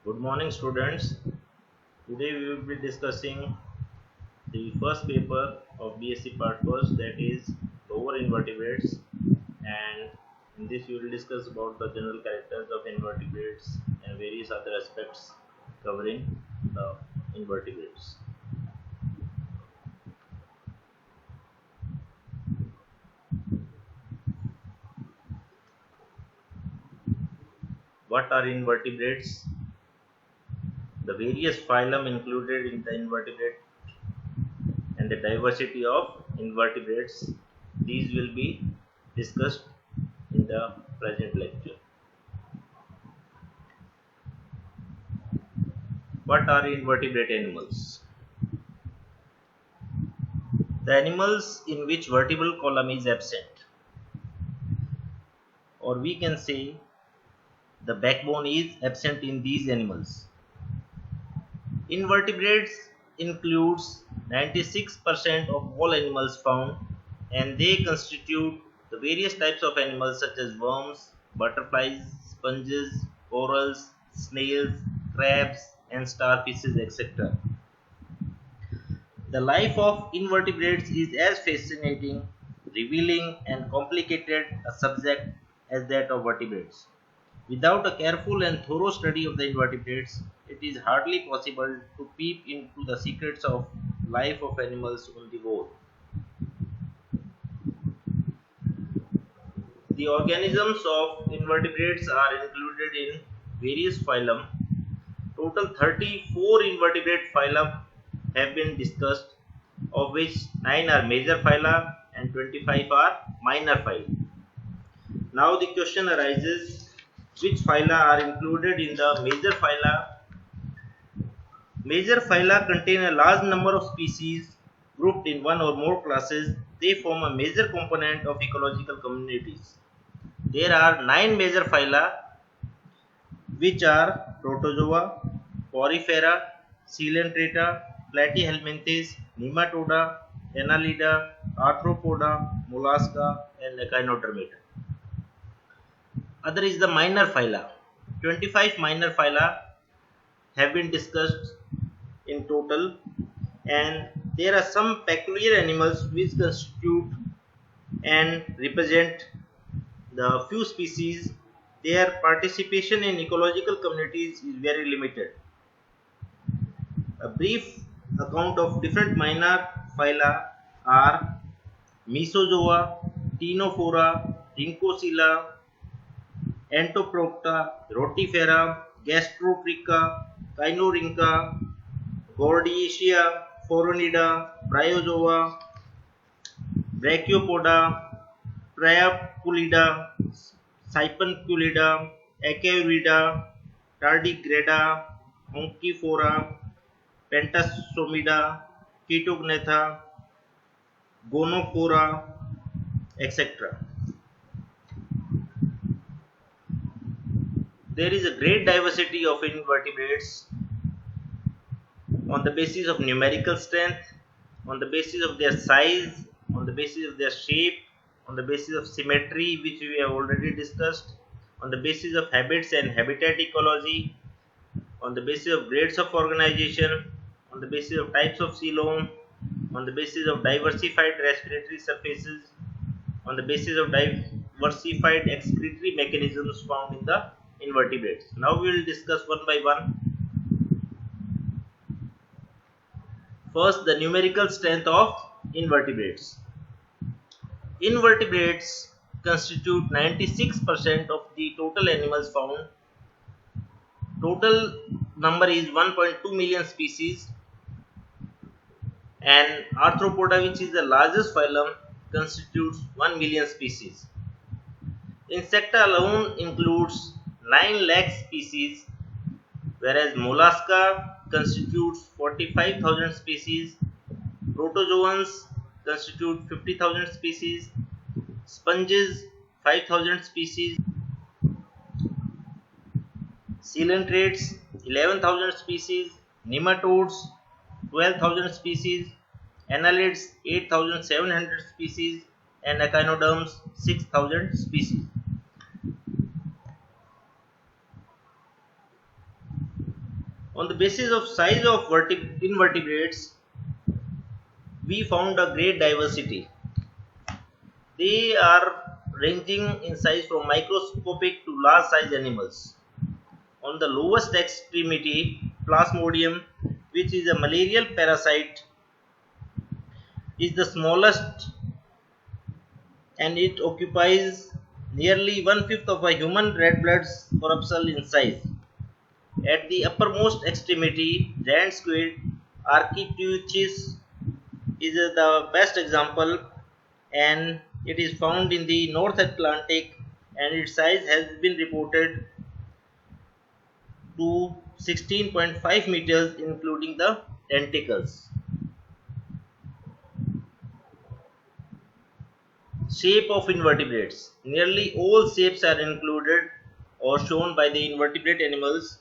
Good morning, students. Today we will be discussing the first paper of BSc Part First, that is lower invertebrates, and in this we will discuss about the general characters of invertebrates and various other aspects covering the invertebrates. What are invertebrates? The various phylum included in the invertebrate and the diversity of invertebrates. These will be discussed in the present lecture. What are invertebrate animals? The animals in which vertebral column is absent, or we can say the backbone is absent in these animals. Invertebrates includes 96% of all animals found, and they constitute the various types of animals such as worms, butterflies, sponges, corals, snails, crabs and starfishes, etc. The life of invertebrates is as fascinating, revealing, and complicated a subject as that of vertebrates. Without a careful and thorough study of the invertebrates, it is hardly possible to peep into the secrets of life of animals on the whole. The organisms of invertebrates are included in various phylum. Total 34 invertebrate phyla have been discussed, of which 9 are major phyla and 25 are minor phyla. Now the question arises, which phyla are included in the major phyla? Major phyla contain a large number of species grouped in one or more classes. They form a major component of ecological communities. There are 9 major phyla, which are Protozoa, Porifera, Coelenterata, Platyhelminthes, Nematoda, Annelida, Arthropoda, Mollusca, and Echinodermata. Other is the minor phyla. 25 minor phyla have been discussed in total, and there are some peculiar animals which constitute and represent the few species. Their participation in ecological communities is very limited. A brief account of different minor phyla are Mesozoa, Ctenophora, Rhynchocoela, Entoprocta, Rotifera, Gastrotricha, Cynorhyncha, Gordiaceae, Phoronida, Bryozoa, Brachiopoda, Priapulida, Siponculida, Acaurida, Tardigrada, Onchophora, Pentasomida, Ketognatha, Gonophora, etc. There is a great diversity of invertebrates on the basis of numerical strength, on the basis of their size, on the basis of their shape, on the basis of symmetry, which we have already discussed, on the basis of habits and habitat ecology, on the basis of grades of organization, on the basis of types of coelom, on the basis of diversified respiratory surfaces, on the basis of diversified excretory mechanisms found in the invertebrates. Now we will discuss one by one. First, the numerical strength of invertebrates. Invertebrates constitute 96% of the total animals found. Total number is 1.2 million species, and Arthropoda, which is the largest phylum, constitutes 1 million species. Insecta alone includes 9 lakh species, whereas Mollusca constitutes 45,000 species, protozoans constitute 50,000 species, sponges 5,000 species, coelentrates 11,000 species, nematodes 12,000 species, annelids 8,700 species, and echinoderms 6,000 species. On the basis of size of invertebrates, we found a great diversity. They are ranging in size from microscopic to large size animals. On the lowest extremity, Plasmodium, which is a malarial parasite, is the smallest, and it occupies nearly one-fifth of a human red blood corpuscle in size. At the uppermost extremity, giant squid Architeuthis is the best example, and it is found in the North Atlantic, and its size has been reported to 16.5 meters, including the tentacles. Shape of invertebrates. Nearly all shapes are included or shown by the invertebrate animals.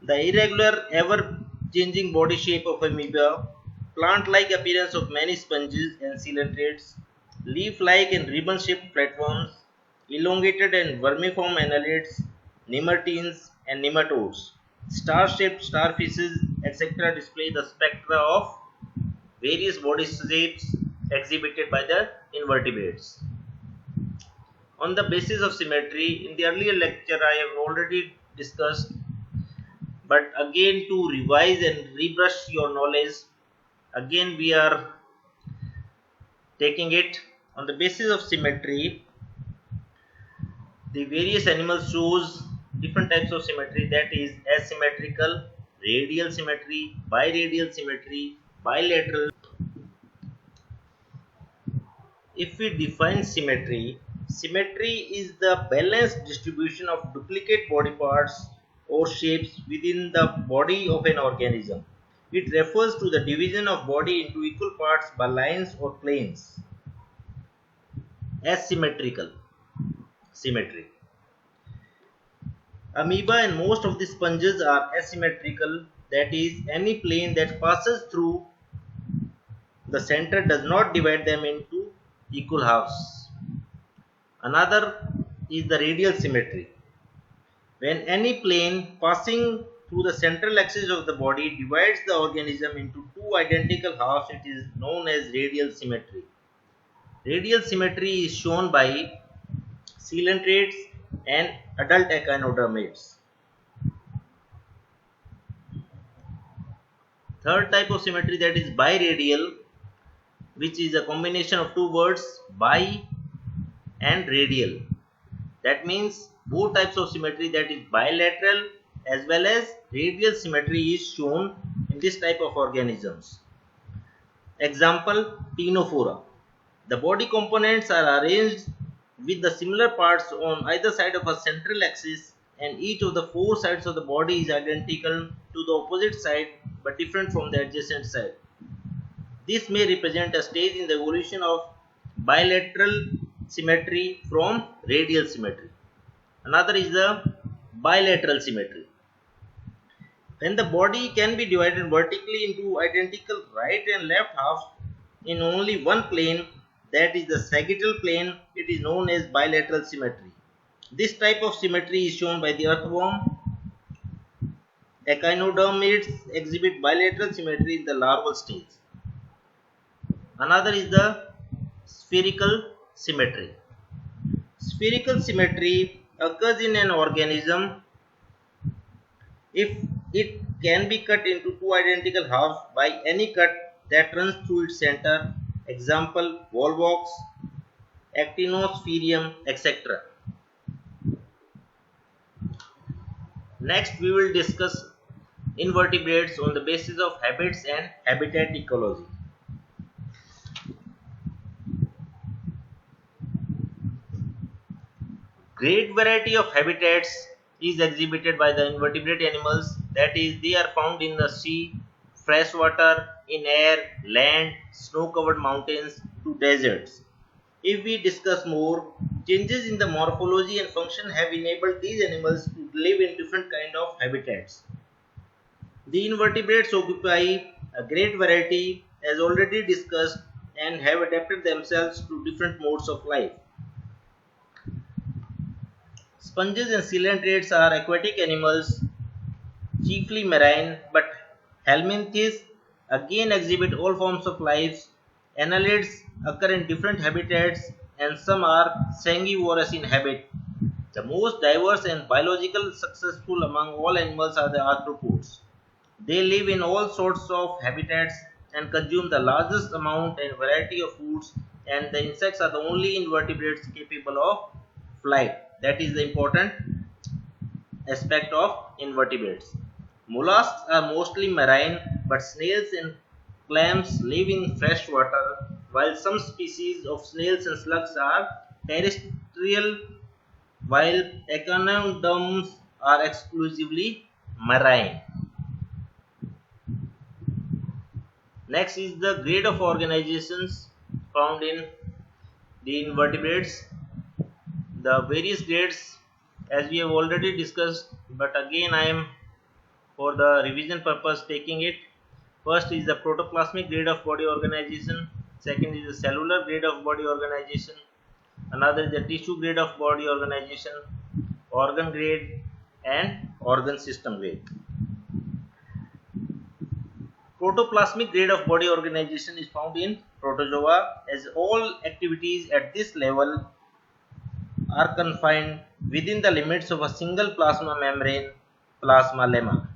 The irregular, ever-changing body shape of amoeba, plant-like appearance of many sponges and coelacanths, leaf-like and ribbon-shaped platforms, elongated and vermiform annelids, nematines and nematodes, star-shaped starfishes, etc. display the spectra of various body shapes exhibited by the invertebrates. On the basis of symmetry, in the earlier lecture I have already discussed, but again to revise and rebrush your knowledge, again we are taking it. On the basis of symmetry, the various animals shows different types of symmetry, that is asymmetrical, radial symmetry, biradial symmetry, bilateral. If we define symmetry, symmetry is the balanced distribution of duplicate body parts or shapes within the body of an organism. It refers to the division of body into equal parts by lines or planes. Asymmetrical symmetry. Amoeba and most of the sponges are asymmetrical, that is, any plane that passes through the center does not divide them into equal halves. Another is the radial symmetry. When any plane passing through the central axis of the body divides the organism into two identical halves, it is known as radial symmetry. Radial symmetry is shown by coelacanths and adult echinodermids. Third type of symmetry, that is biradial, which is a combination of two words, bi and radial. That means both types of symmetry, that is bilateral as well as radial symmetry, is shown in this type of organisms. Example, Ctenophora. The body components are arranged with the similar parts on either side of a central axis, and each of the four sides of the body is identical to the opposite side but different from the adjacent side. This may represent a stage in the evolution of bilateral symmetry from radial symmetry. Another is the bilateral symmetry. When the body can be divided vertically into identical right and left halves in only one plane, that is the sagittal plane, it is known as bilateral symmetry. This type of symmetry is shown by the earthworm. Echinodermids exhibit bilateral symmetry in the larval stage. Another is the spherical symmetry. Spherical symmetry occurs in an organism if it can be cut into two identical halves by any cut that runs through its center. Example, volvox, actinospherium, etc. Next we will discuss invertebrates on the basis of habits and habitat ecology. Great variety of habitats is exhibited by the invertebrate animals, that is, they are found in the sea, freshwater, in air, land, snow-covered mountains to deserts. If we discuss more, changes in the morphology and function have enabled these animals to live in different kind of habitats. The invertebrates occupy a great variety, as already discussed, and have adapted themselves to different modes of life. Sponges and coelacanths are aquatic animals chiefly marine, but helminthes again exhibit all forms of life. Annelids occur in different habitats and some are sanguivorous in habit. The most diverse and biologically successful among all animals are the arthropods. They live in all sorts of habitats and consume the largest amount and variety of foods, and the insects are the only invertebrates capable of flight. That is the important aspect of invertebrates. Mollusks are mostly marine, but snails and clams live in fresh water, while some species of snails and slugs are terrestrial, while echinoderms are exclusively marine. Next is the grade of organizations found in the invertebrates. The various grades, as we have already discussed, but again I am for the revision purpose taking it. First is the protoplasmic grade of body organization, second is the cellular grade of body organization, another is the tissue grade of body organization, organ grade and organ system grade. Protoplasmic grade of body organization is found in protozoa, as all activities at this level are confined within the limits of a single plasma membrane, plasma lemma.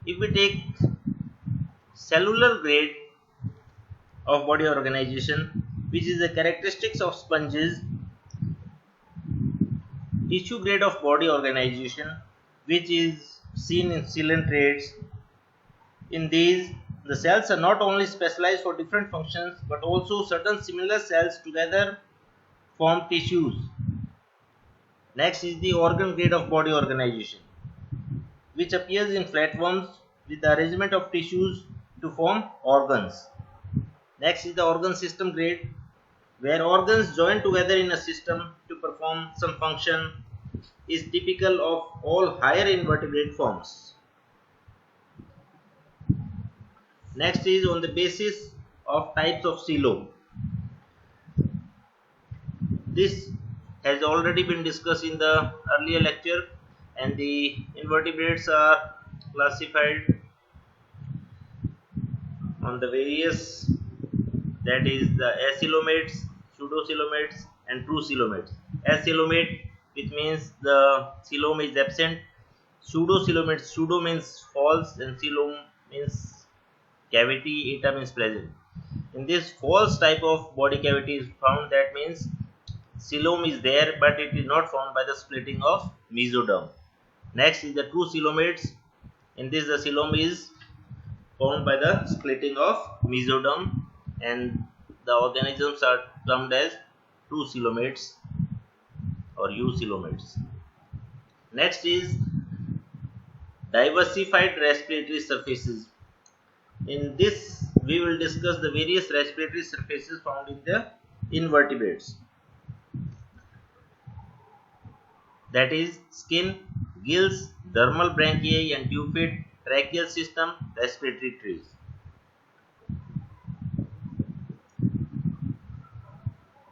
If we take cellular grade of body organization, which is the characteristics of sponges, tissue grade of body organization, which is seen in coelentrates. In these, the cells are not only specialized for different functions, but also certain similar cells together form tissues. Next is the organ grade of body organization, which appears in flatworms with the arrangement of tissues to form organs. Next is the organ system grade, where organs join together in a system to perform some function, is typical of all higher invertebrate forms. Next is on the basis of types of coelom. This has already been discussed in the earlier lecture, and the invertebrates are classified on the various, that is the acoelomates, pseudocoelomates and true coelomates. Acoelomate, which means the coelom is absent. Pseudocoelomates, pseudo means false and coelom means cavity, eta means present. In this false type of body cavity is found, that means coelom is there but it is not found by the splitting of mesoderm. Next is the true coelomates. In this the coelom is found by the splitting of mesoderm, and the organisms are termed as true coelomates or eucoelomates. Next is diversified respiratory surfaces. In this we will discuss the various respiratory surfaces found in the invertebrates, that is skin, gills, dermal branchiae and tube feet, tracheal system, respiratory trees.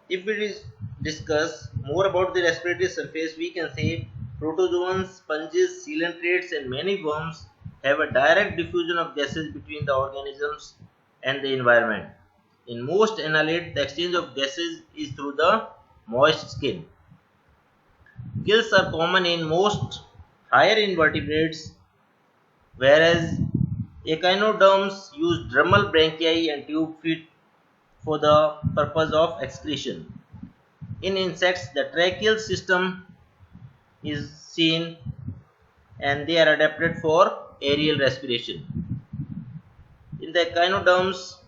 If we discuss more about the respiratory surface, we can say protozoans, sponges, coelentrates and many worms have a direct diffusion of gases between the organisms and the environment. In most annelids, the exchange of gases is through the moist skin. Gills are common in most higher invertebrates, whereas echinoderms use dermal branchiae and tube feet for the purpose of excretion. In insects, the tracheal system is seen and they are adapted for aerial respiration. In the echinoderms,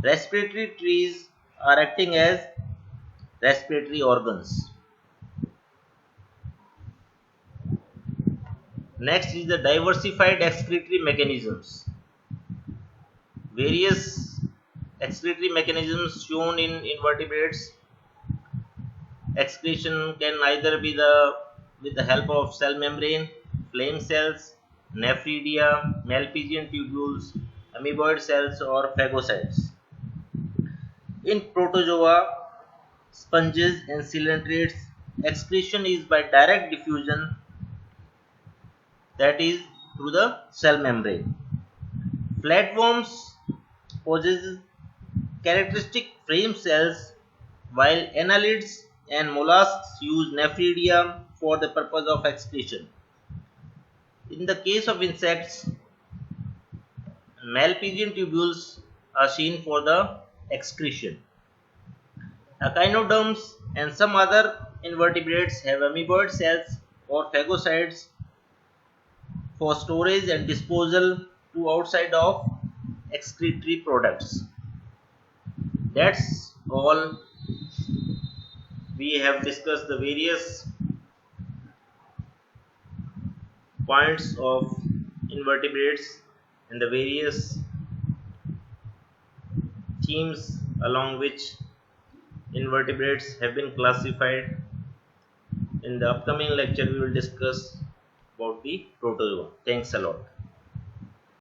respiratory trees are acting as respiratory organs. Next is the diversified excretory mechanisms. Various excretory mechanisms shown in invertebrates. Excretion can either be with the help of cell membrane, flame cells, nephridia, Malpighian tubules, amoeboid cells or phagocytes. In protozoa, sponges and coelentrates, excretion is by direct diffusion, that is through the cell membrane. Flatworms possess characteristic frame cells, while annelids and mollusks use nephridia for the purpose of excretion. In the case of insects, Malpighian tubules are seen for the excretion. Echinoderms and some other invertebrates have amoeboid cells or phagocytes for storage and disposal to outside of excretory products. That's all. We have discussed the various points of invertebrates and the various themes along which invertebrates have been classified. In the upcoming lecture, we will discuss about the protozoa. Thanks a lot.